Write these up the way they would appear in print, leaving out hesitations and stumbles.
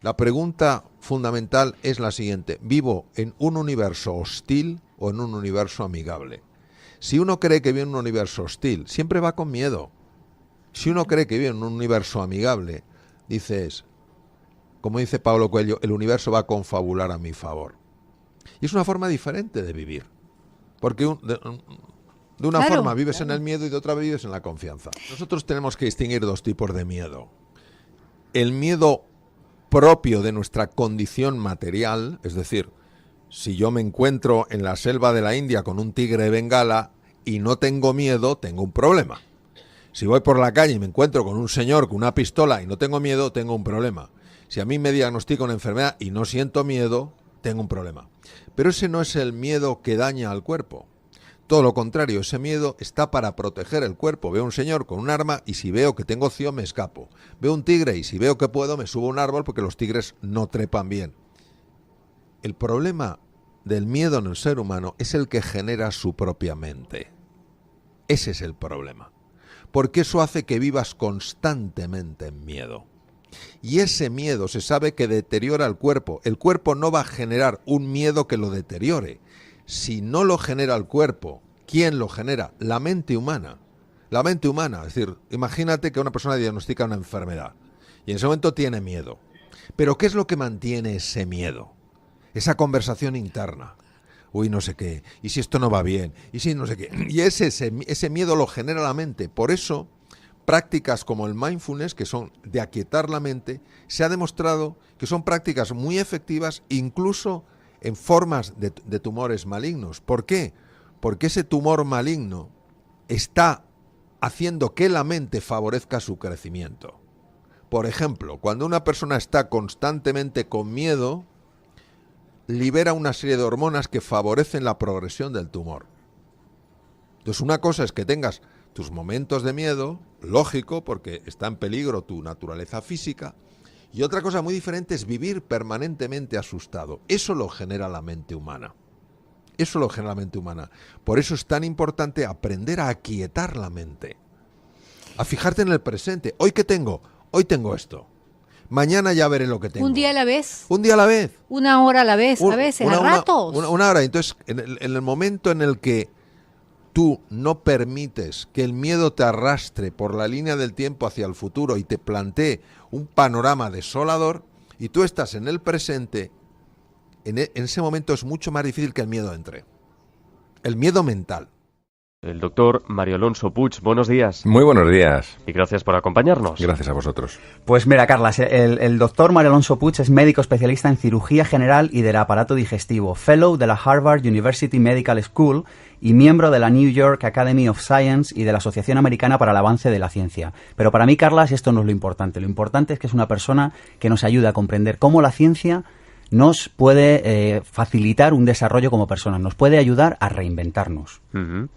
La pregunta fundamental es la siguiente: ¿vivo en un universo hostil o en un universo amigable? Si uno cree que vive en un universo hostil, siempre va con miedo. Si uno cree que vive en un universo amigable, dices, como dice Pablo Coelho, el universo va a confabular a mi favor. Y es una forma diferente de vivir. Porque de una forma vives en el miedo y de otra vives en la confianza. Nosotros tenemos que distinguir dos tipos de miedo. El miedo propio de nuestra condición material, es decir, si yo me encuentro en la selva de la India con un tigre de Bengala y no tengo miedo, tengo un problema. Si voy por la calle y me encuentro con un señor con una pistola y no tengo miedo, tengo un problema. Si a mí me diagnostican una enfermedad y no siento miedo, tengo un problema. Pero ese no es el miedo que daña al cuerpo. Todo lo contrario, ese miedo está para proteger el cuerpo. Veo a un señor con un arma y si veo que tengo opción me escapo. Veo un tigre y si veo que puedo me subo a un árbol porque los tigres no trepan bien. El problema del miedo en el ser humano es el que genera su propia mente. Ese es el problema. Porque eso hace que vivas constantemente en miedo. Y ese miedo se sabe que deteriora el cuerpo. El cuerpo no va a generar un miedo que lo deteriore. Si no lo genera el cuerpo, ¿quién lo genera? La mente humana. La mente humana, es decir, imagínate que una persona diagnostica una enfermedad y en ese momento tiene miedo. Pero ¿qué es lo que mantiene ese miedo? Esa conversación interna. Uy, no sé qué, y si esto no va bien, y si no sé qué. Y ese miedo lo genera la mente. Por eso, prácticas como el mindfulness, que son de aquietar la mente, se ha demostrado que son prácticas muy efectivas, incluso en formas de tumores malignos. ¿Por qué? Porque ese tumor maligno está haciendo que la mente favorezca su crecimiento. Por ejemplo, cuando una persona está constantemente con miedo, libera una serie de hormonas que favorecen la progresión del tumor. Entonces, una cosa es que tengas tus momentos de miedo, lógico, porque está en peligro tu naturaleza física, y otra cosa muy diferente es vivir permanentemente asustado. Eso lo genera la mente humana. Eso lo genera la mente humana. Por eso es tan importante aprender a aquietar la mente. A fijarte en el presente. ¿Hoy qué tengo? Hoy tengo esto. Mañana ya veré lo que tengo. ¿Un día a la vez? Un día a la vez. Una hora a la vez, a veces, a ratos. Una hora. Entonces, en el momento en el que tú no permites que el miedo te arrastre por la línea del tiempo hacia el futuro y te plantee un panorama desolador, y tú estás en el presente, en ese momento es mucho más difícil que el miedo entre. El miedo mental. El doctor Mario Alonso Puig, buenos días. Muy buenos días. Y gracias por acompañarnos. Gracias a vosotros. Pues mira, Carlas, el doctor Mario Alonso Puig es médico especialista en cirugía general y del aparato digestivo, fellow de la Harvard University Medical School y miembro de la New York Academy of Science y de la Asociación Americana para el Avance de la Ciencia. Pero para mí, Carlas, esto no es lo importante. Lo importante es que es una persona que nos ayuda a comprender cómo la ciencia nos puede facilitar un desarrollo como personas, nos puede ayudar a reinventarnos. Uh-huh.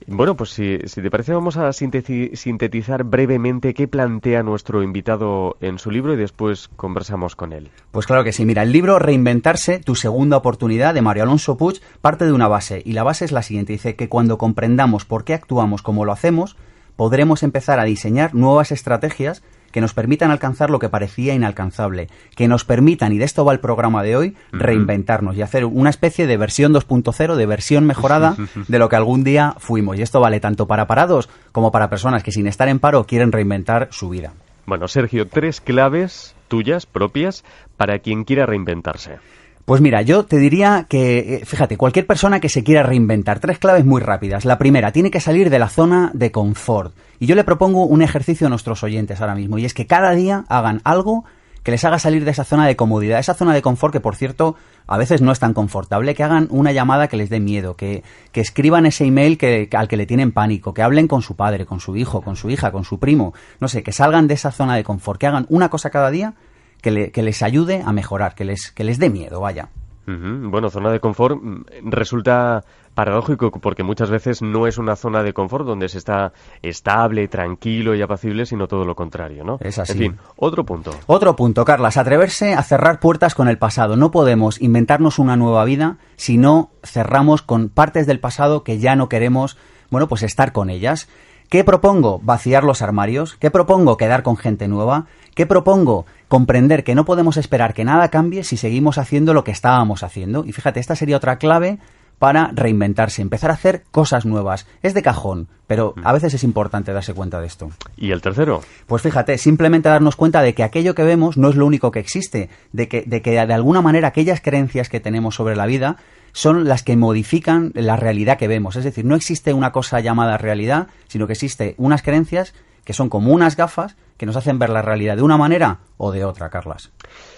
Bueno, pues si te parece vamos a sintetizar brevemente qué plantea nuestro invitado en su libro y después conversamos con él. Pues claro que sí. Mira, el libro Reinventarse, tu segunda oportunidad, de Mario Alonso Puig, parte de una base, y la base es la siguiente. Dice que cuando comprendamos por qué actuamos como lo hacemos, podremos empezar a diseñar nuevas estrategias que nos permitan alcanzar lo que parecía inalcanzable, que nos permitan, y de esto va el programa de hoy, reinventarnos y hacer una especie de versión 2.0, de versión mejorada de lo que algún día fuimos. Y esto vale tanto para parados como para personas que sin estar en paro quieren reinventar su vida. Bueno, Sergio, 3 claves tuyas, propias, para quien quiera reinventarse. Pues mira, yo te diría que, fíjate, cualquier persona que se quiera reinventar, 3 claves muy rápidas. La primera, tiene que salir de la zona de confort. Y yo le propongo un ejercicio a nuestros oyentes ahora mismo, y es que cada día hagan algo que les haga salir de esa zona de comodidad, esa zona de confort que, por cierto, a veces no es tan confortable, que hagan una llamada que les dé miedo, que escriban ese email al que le tienen pánico, que hablen con su padre, con su hijo, con su hija, con su primo, no sé, que salgan de esa zona de confort, que hagan una cosa cada día que les ayude a mejorar, que les dé miedo, vaya. Uh-huh. Bueno, zona de confort resulta paradójico porque muchas veces no es una zona de confort donde se está estable, tranquilo y apacible, sino todo lo contrario, ¿no? Es así. En fin, otro punto. Otro punto, Carlas, atreverse a cerrar puertas con el pasado. No podemos inventarnos una nueva vida si no cerramos con partes del pasado que ya no queremos, bueno, pues estar con ellas. ¿Qué propongo? Vaciar los armarios. ¿Qué propongo? Quedar con gente nueva. ¿Qué propongo? Comprender que no podemos esperar que nada cambie si seguimos haciendo lo que estábamos haciendo. Y fíjate, esta sería otra clave para reinventarse, empezar a hacer cosas nuevas. Es de cajón, pero a veces es importante darse cuenta de esto. ¿Y el tercero? Pues fíjate, simplemente darnos cuenta de que aquello que vemos no es lo único que existe, de que de alguna manera aquellas creencias que tenemos sobre la vida son las que modifican la realidad que vemos. Es decir, no existe una cosa llamada realidad, sino que existe unas creencias que son como unas gafas que nos hacen ver la realidad de una manera o de otra, Carlas.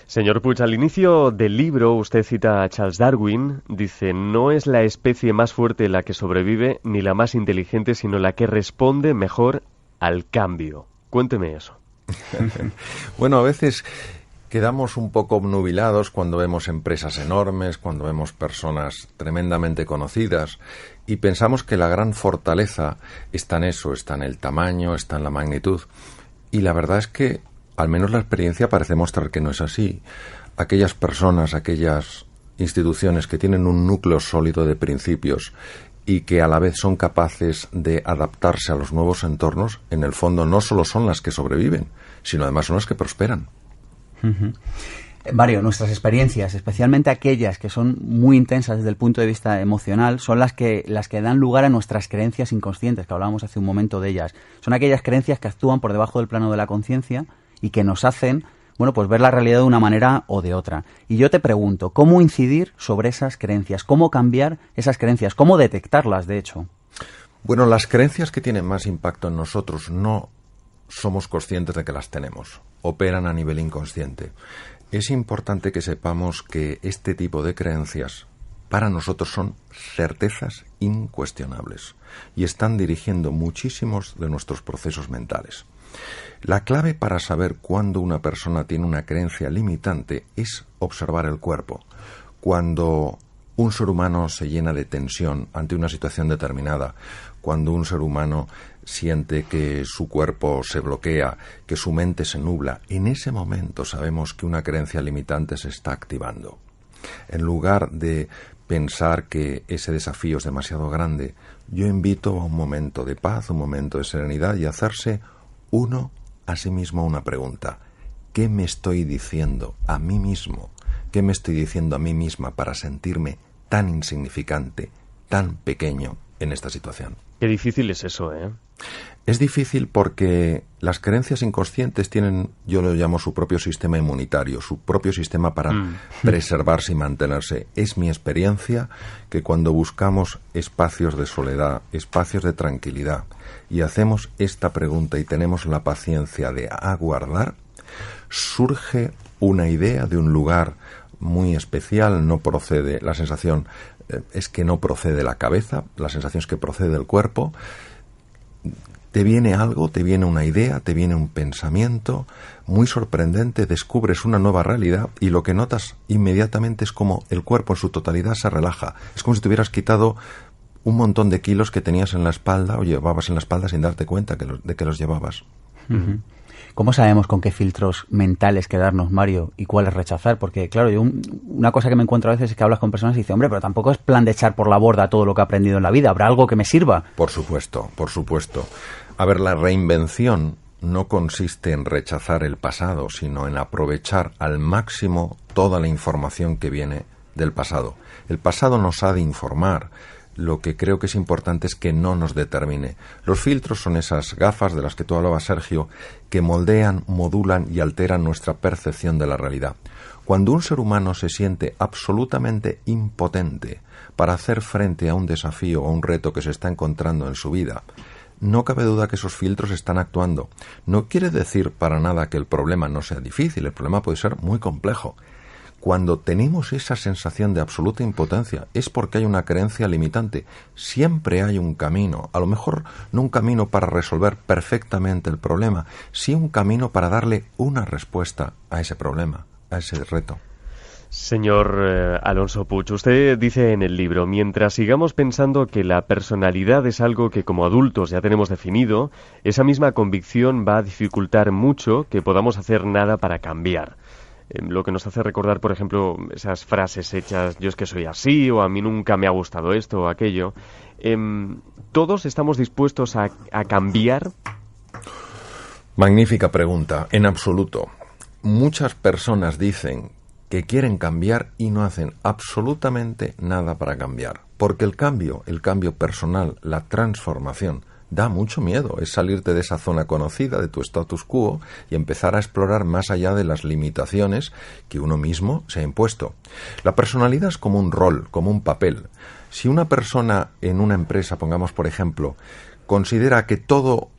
Señor Puig, al inicio del libro usted cita a Charles Darwin, dice, no es la especie más fuerte la que sobrevive, ni la más inteligente, sino la que responde mejor al cambio. Cuénteme eso. Bueno, a veces quedamos un poco obnubilados cuando vemos empresas enormes, cuando vemos personas tremendamente conocidas y pensamos que la gran fortaleza está en eso, está en el tamaño, está en la magnitud. Y la verdad es que al menos la experiencia parece mostrar que no es así. Aquellas personas, aquellas instituciones que tienen un núcleo sólido de principios y que a la vez son capaces de adaptarse a los nuevos entornos, en el fondo no solo son las que sobreviven, sino además son las que prosperan. Mario, nuestras experiencias, especialmente aquellas que son muy intensas desde el punto de vista emocional, son las que dan lugar a nuestras creencias inconscientes, que hablábamos hace un momento de ellas. Son aquellas creencias que actúan por debajo del plano de la conciencia y que nos hacen, bueno, pues ver la realidad de una manera o de otra. Y yo te pregunto, ¿cómo incidir sobre esas creencias? ¿Cómo cambiar esas creencias? ¿Cómo detectarlas, de hecho? Bueno, las creencias que tienen más impacto en nosotros no somos conscientes de que las tenemos. Operan a nivel inconsciente. Es importante que sepamos que este tipo de creencias para nosotros son certezas incuestionables y están dirigiendo muchísimos de nuestros procesos mentales. La clave para saber cuándo una persona tiene una creencia limitante es observar el cuerpo. Cuando un ser humano se llena de tensión ante una situación determinada, cuando un ser humano siente que su cuerpo se bloquea, que su mente se nubla, en ese momento sabemos que una creencia limitante se está activando. En lugar de pensar que ese desafío es demasiado grande, yo invito a un momento de paz, un momento de serenidad y hacerse uno a sí mismo una pregunta. ¿Qué me estoy diciendo a mí mismo? ¿Qué me estoy diciendo a mí misma para sentirme tan insignificante, tan pequeño en esta situación? Qué difícil es eso, ¿eh? Es difícil porque las creencias inconscientes tienen, yo lo llamo su propio sistema inmunitario, su propio sistema para preservarse y mantenerse. Es mi experiencia que cuando buscamos espacios de soledad, espacios de tranquilidad, y hacemos esta pregunta y tenemos la paciencia de aguardar, surge una idea de un lugar muy especial, no procede, la sensación es que no procede de la cabeza, la sensación es que procede del cuerpo. Te viene algo, te viene una idea, te viene un pensamiento muy sorprendente, descubres una nueva realidad y lo que notas inmediatamente es como el cuerpo en su totalidad se relaja. Es como si te hubieras quitado un montón de kilos que tenías en la espalda o llevabas en la espalda sin darte cuenta de que los llevabas. Uh-huh. ¿Cómo sabemos con qué filtros mentales quedarnos, Mario, y cuáles rechazar? Porque, claro, yo una cosa que me encuentro a veces es que hablas con personas y dices, hombre, pero tampoco es plan de echar por la borda todo lo que he aprendido en la vida. ¿Habrá algo que me sirva? Por supuesto, por supuesto. A ver, la reinvención no consiste en rechazar el pasado, sino en aprovechar al máximo toda la información que viene del pasado. El pasado nos ha de informar. Lo que creo que es importante es que no nos determine. Los filtros son esas gafas de las que tú hablabas, Sergio, que moldean, modulan y alteran nuestra percepción de la realidad. Cuando un ser humano se siente absolutamente impotente para hacer frente a un desafío o a un reto que se está encontrando en su vida, no cabe duda que esos filtros están actuando. No quiere decir para nada que el problema no sea difícil, el problema puede ser muy complejo. Cuando tenemos esa sensación de absoluta impotencia es porque hay una creencia limitante. Siempre hay un camino, a lo mejor no un camino para resolver perfectamente el problema, sí un camino para darle una respuesta a ese problema, a ese reto. Señor Alonso Puig, usted dice en el libro, mientras sigamos pensando que la personalidad es algo que como adultos ya tenemos definido, esa misma convicción va a dificultar mucho que podamos hacer nada para cambiar. lo que nos hace recordar, por ejemplo, esas frases hechas, yo es que soy así, o a mí nunca me ha gustado esto o aquello. ¿Todos estamos dispuestos a cambiar? Magnífica pregunta. En absoluto. Muchas personas dicen que quieren cambiar y no hacen absolutamente nada para cambiar. Porque el cambio personal, la transformación, da mucho miedo. Es salirte de esa zona conocida, de tu status quo, y empezar a explorar más allá de las limitaciones que uno mismo se ha impuesto. La personalidad es como un rol, como un papel. Si una persona en una empresa, pongamos por ejemplo, considera que todo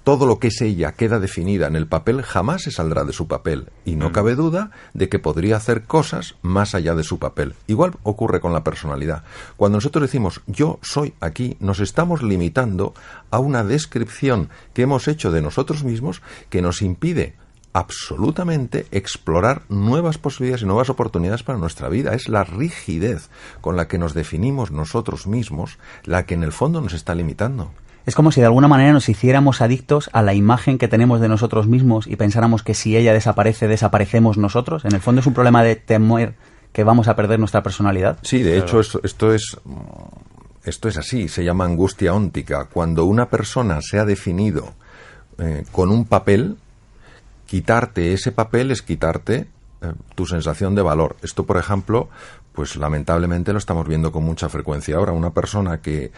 lo que es ella queda definida en el papel, jamás se saldrá de su papel, y no cabe duda de que podría hacer cosas más allá de su papel. Igual ocurre con la personalidad. Cuando nosotros decimos yo soy aquí, nos estamos limitando a una descripción que hemos hecho de nosotros mismos que nos impide absolutamente explorar nuevas posibilidades y nuevas oportunidades para nuestra vida. Es la rigidez con la que nos definimos nosotros mismos la que en el fondo nos está limitando. Es como si de alguna manera nos hiciéramos adictos a la imagen que tenemos de nosotros mismos y pensáramos que si ella desaparece, desaparecemos nosotros. En el fondo es un problema de temor que vamos a perder nuestra personalidad. Sí, de hecho esto es así, se llama angustia óntica. Cuando una persona se ha definido con un papel, quitarte ese papel es quitarte tu sensación de valor. Esto, por ejemplo, pues lamentablemente lo estamos viendo con mucha frecuencia ahora. Una persona que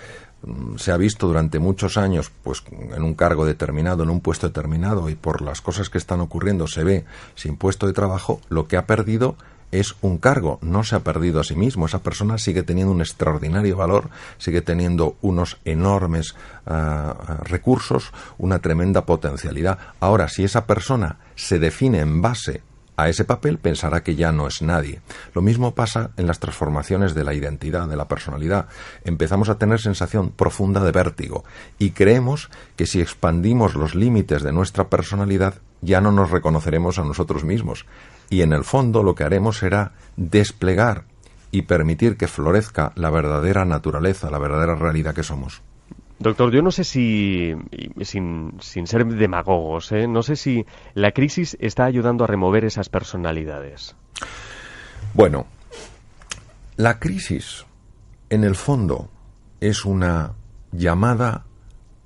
se ha visto durante muchos años pues en un cargo determinado, en un puesto determinado, y por las cosas que están ocurriendo se ve sin puesto de trabajo, lo que ha perdido es un cargo, no se ha perdido a sí mismo. Esa persona sigue teniendo un extraordinario valor, sigue teniendo unos enormes recursos, una tremenda potencialidad. Ahora, si esa persona se define en base a ese papel, pensará que ya no es nadie. Lo mismo pasa en las transformaciones de la identidad, de la personalidad. Empezamos a tener sensación profunda de vértigo y creemos que si expandimos los límites de nuestra personalidad ya no nos reconoceremos a nosotros mismos. Y en el fondo lo que haremos será desplegar y permitir que florezca la verdadera naturaleza, la verdadera realidad que somos. Doctor, yo no sé si, sin ser demagogos, no sé si la crisis está ayudando a remover esas personalidades. Bueno, la crisis, en el fondo, es una llamada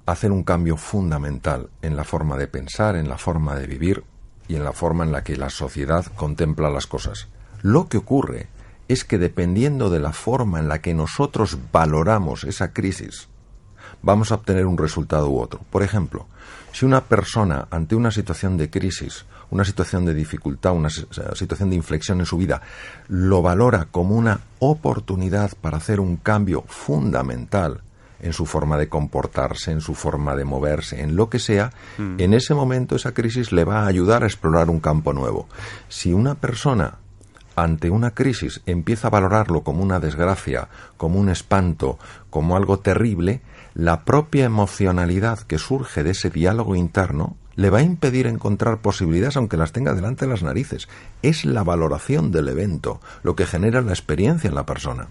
a hacer un cambio fundamental en la forma de pensar, en la forma de vivir y en la forma en la que la sociedad contempla las cosas. Lo que ocurre es que dependiendo de la forma en la que nosotros valoramos esa crisis, vamos a obtener un resultado u otro. Por ejemplo, si una persona ante una situación de crisis, una situación de dificultad, una situación de inflexión en su vida, lo valora como una oportunidad para hacer un cambio fundamental en su forma de comportarse, en su forma de moverse, en lo que sea, en ese momento esa crisis le va a ayudar a explorar un campo nuevo. Si una persona ante una crisis empieza a valorarlo como una desgracia, como un espanto, como algo terrible, la propia emocionalidad que surge de ese diálogo interno le va a impedir encontrar posibilidades aunque las tenga delante de las narices. Es la valoración del evento lo que genera la experiencia en la persona.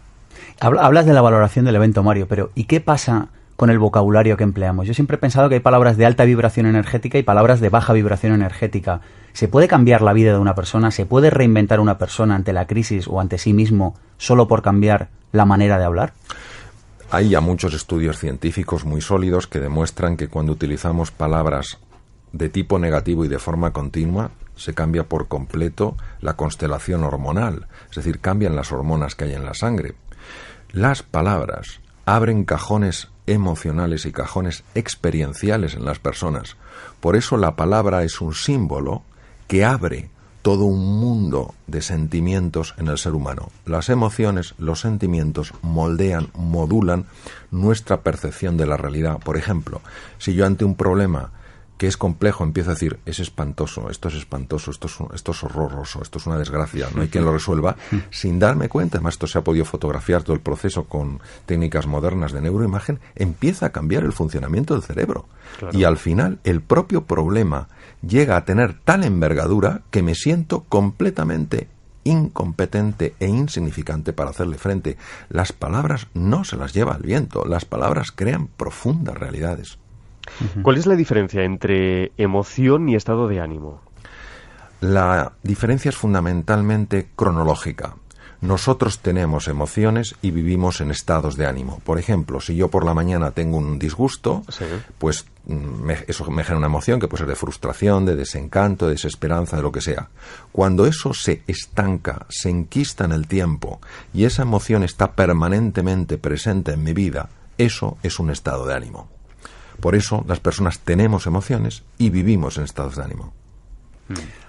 Hablas de la valoración del evento, Mario, pero ¿y qué pasa con el vocabulario que empleamos? Yo siempre he pensado que hay palabras de alta vibración energética y palabras de baja vibración energética. ¿Se puede cambiar la vida de una persona? ¿Se puede reinventar una persona ante la crisis o ante sí mismo solo por cambiar la manera de hablar? Hay ya muchos estudios científicos muy sólidos que demuestran que cuando utilizamos palabras de tipo negativo y de forma continua, se cambia por completo la constelación hormonal, es decir, cambian las hormonas que hay en la sangre. Las palabras abren cajones emocionales y cajones experienciales en las personas. Por eso la palabra es un símbolo que abre todo un mundo de sentimientos en el ser humano. Las emociones, los sentimientos moldean, modulan nuestra percepción de la realidad. Por ejemplo, si yo ante un problema que es complejo empiezo a decir, es espantoso, esto es horroroso, esto es una desgracia, no hay quien lo resuelva, sin darme cuenta, además esto se ha podido fotografiar todo el proceso con técnicas modernas de neuroimagen, empieza a cambiar el funcionamiento del cerebro. Claro. Y al final el propio problema llega a tener tal envergadura que me siento completamente incompetente e insignificante para hacerle frente. Las palabras no se las lleva el viento, las palabras crean profundas realidades. ¿Cuál es la diferencia entre emoción y estado de ánimo? La diferencia es fundamentalmente cronológica. Nosotros tenemos emociones y vivimos en estados de ánimo. Por ejemplo, si yo por la mañana tengo un disgusto, sí, pues eso me genera una emoción que puede ser de frustración, de desencanto, de desesperanza, de lo que sea. Cuando eso se estanca, se enquista en el tiempo y esa emoción está permanentemente presente en mi vida, eso es un estado de ánimo. Por eso las personas tenemos emociones y vivimos en estados de ánimo.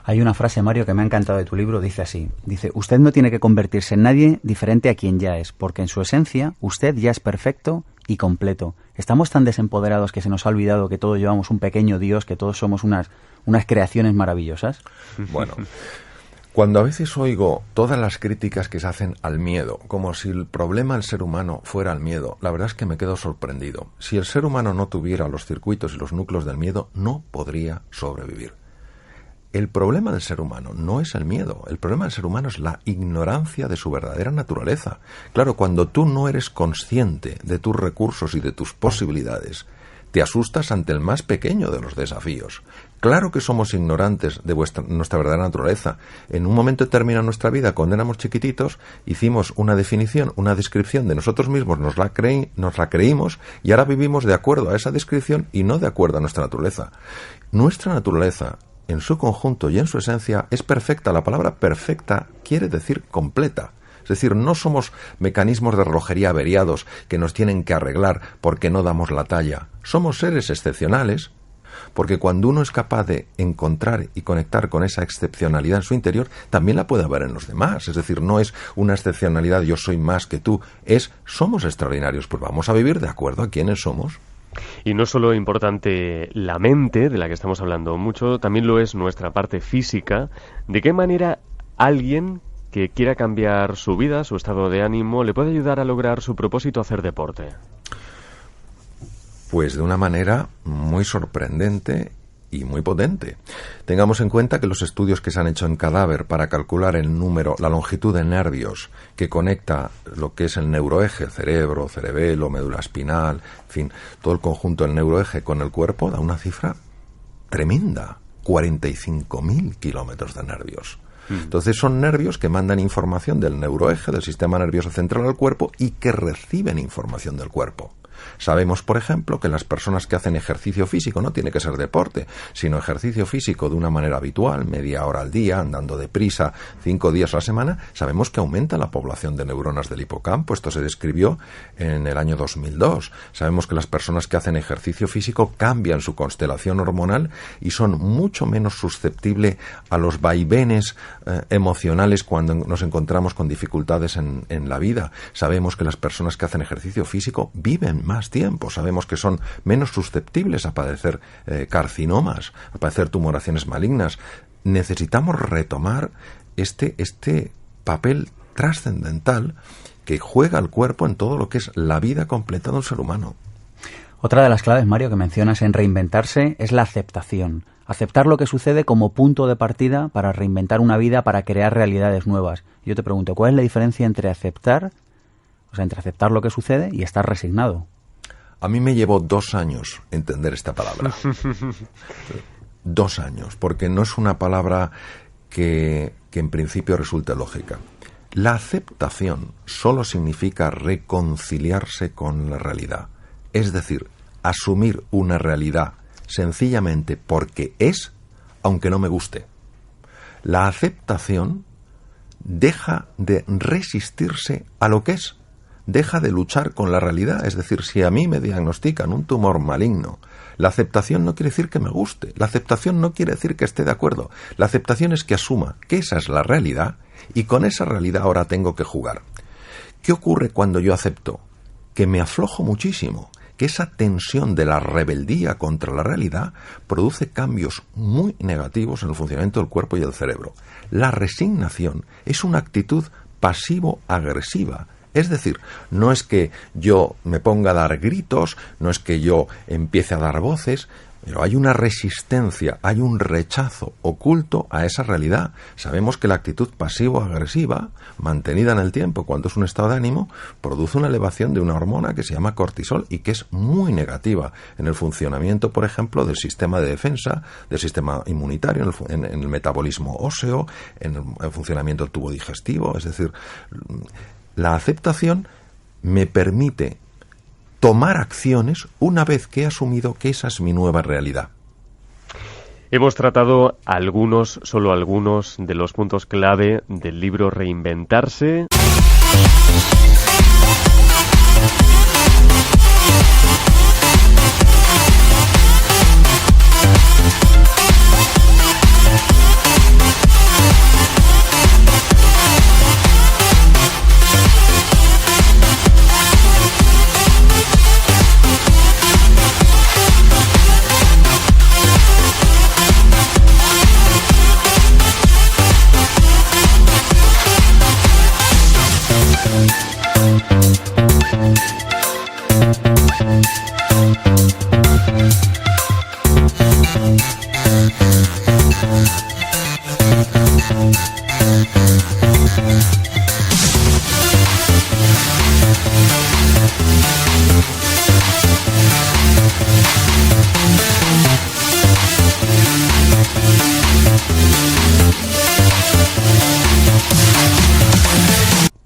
Hay una frase, Mario, que me ha encantado de tu libro, dice así, dice, usted no tiene que convertirse en nadie diferente a quien ya es, porque en su esencia usted ya es perfecto y completo. Estamos tan desempoderados que se nos ha olvidado que todos llevamos un pequeño Dios, que todos somos unas creaciones maravillosas. Bueno, cuando a veces oigo todas las críticas que se hacen al miedo, como si el problema del ser humano fuera el miedo, la verdad es que me quedo sorprendido. Si el ser humano no tuviera los circuitos y los núcleos del miedo, no podría sobrevivir. El problema del ser humano no es el miedo, el problema del ser humano es la ignorancia de su verdadera naturaleza. Claro, cuando tú no eres consciente de tus recursos y de tus posibilidades, te asustas ante el más pequeño de los desafíos. Claro que somos ignorantes de nuestra verdadera naturaleza. En un momento determinado de nuestra vida, cuando éramos chiquititos, hicimos una definición, una descripción de nosotros mismos, nos la creímos y ahora vivimos de acuerdo a esa descripción y no de acuerdo a nuestra naturaleza. Nuestra naturaleza, en su conjunto y en su esencia, es perfecta. La palabra perfecta quiere decir completa. Es decir, no somos mecanismos de relojería averiados que nos tienen que arreglar porque no damos la talla. Somos seres excepcionales porque cuando uno es capaz de encontrar y conectar con esa excepcionalidad en su interior, también la puede haber en los demás. Es decir, no es una excepcionalidad, yo soy más que tú, somos extraordinarios, pues vamos a vivir de acuerdo a quiénes somos. Y no solo importante la mente, de la que estamos hablando mucho, también lo es nuestra parte física. ¿De qué manera alguien que quiera cambiar su vida, su estado de ánimo, le puede ayudar a lograr su propósito, hacer deporte? Pues de una manera muy sorprendente y muy potente. Tengamos en cuenta que los estudios que se han hecho en cadáver para calcular la longitud de nervios que conecta lo que es el neuroeje, cerebro, cerebelo, médula espinal, en fin, todo el conjunto del neuroeje con el cuerpo, da una cifra tremenda, 45.000 kilómetros de nervios. Entonces son nervios que mandan información del neuroeje, del sistema nervioso central al cuerpo y que reciben información del cuerpo. Sabemos, por ejemplo, que las personas que hacen ejercicio físico, no tiene que ser deporte, sino ejercicio físico de una manera habitual, media hora al día, andando deprisa, 5 días a la semana, sabemos que aumenta la población de neuronas del hipocampo. Esto se describió en el año 2002. Sabemos que las personas que hacen ejercicio físico cambian su constelación hormonal y son mucho menos susceptibles a los vaivenes emocionales cuando nos encontramos con dificultades en la vida. Sabemos que las personas que hacen ejercicio físico viven más tiempo, sabemos que son menos susceptibles a padecer carcinomas, a padecer tumoraciones malignas. Necesitamos retomar este papel trascendental que juega el cuerpo en todo lo que es la vida completa de un ser humano. Otra de las claves, Mario, que mencionas en reinventarse es la aceptación. Aceptar lo que sucede como punto de partida para reinventar una vida, para crear realidades nuevas. Yo te pregunto, ¿cuál es la diferencia entre aceptar lo que sucede y estar resignado? A mí me llevó 2 años entender esta palabra. 2 años, porque no es una palabra que en principio resulte lógica. La aceptación solo significa reconciliarse con la realidad. Es decir, asumir una realidad sencillamente porque es, aunque no me guste. La aceptación deja de resistirse a lo que es. Deja de luchar con la realidad. Es decir, si a mí me diagnostican un tumor maligno, la aceptación no quiere decir que me guste. La aceptación no quiere decir que esté de acuerdo. La aceptación es que asuma que esa es la realidad y con esa realidad ahora tengo que jugar. ¿Qué ocurre cuando yo acepto? Que me aflojo muchísimo. Que esa tensión de la rebeldía contra la realidad produce cambios muy negativos en el funcionamiento del cuerpo y del cerebro. La resignación es una actitud pasivo-agresiva. Es decir, no es que yo me ponga a dar gritos, no es que yo empiece a dar voces, Pero hay una resistencia, hay un rechazo oculto a esa realidad. Sabemos que la actitud pasivo-agresiva, mantenida en el tiempo, cuando es un estado de ánimo, produce una elevación de una hormona que se llama cortisol y que es muy negativa en el funcionamiento, por ejemplo, del sistema de defensa, del sistema inmunitario, en el metabolismo óseo, en el funcionamiento del tubo digestivo. Es decir, la aceptación me permite tomar acciones una vez que he asumido que esa es mi nueva realidad. Hemos tratado solo algunos de los puntos clave del libro Reinventarse.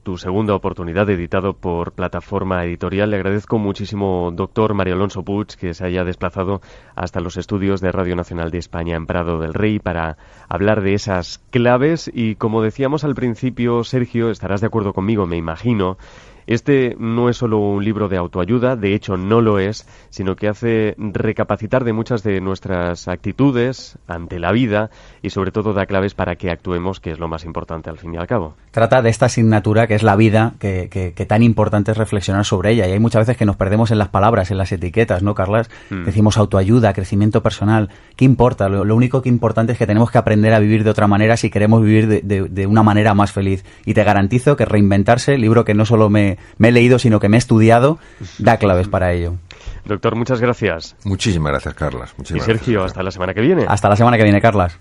Tu segunda oportunidad, editado por Plataforma Editorial. Le agradezco muchísimo, doctor Mario Alonso Puig, que se haya desplazado hasta los estudios de Radio Nacional de España en Prado del Rey para hablar de esas claves. Y como decíamos al principio, Sergio, estarás de acuerdo conmigo, me imagino. Este no es solo un libro de autoayuda, de hecho no lo es, sino que hace recapacitar de muchas de nuestras actitudes ante la vida y sobre todo da claves para que actuemos, que es lo más importante al fin y al cabo. Trata de esta asignatura que es la vida, que tan importante es reflexionar sobre ella. Y hay muchas veces que nos perdemos en las palabras, en las etiquetas, ¿no, Carlas? Decimos autoayuda, crecimiento personal. ¿Qué importa? Lo único que importante es que tenemos que aprender a vivir de otra manera si queremos vivir de una manera más feliz. Y te garantizo que Reinventarse, libro que no solo me he leído, sino que me he estudiado, da claves para ello. Doctor, muchas gracias. Muchísimas gracias, Carlas. Y Sergio, hasta la semana que viene. Hasta la semana que viene, Carlas.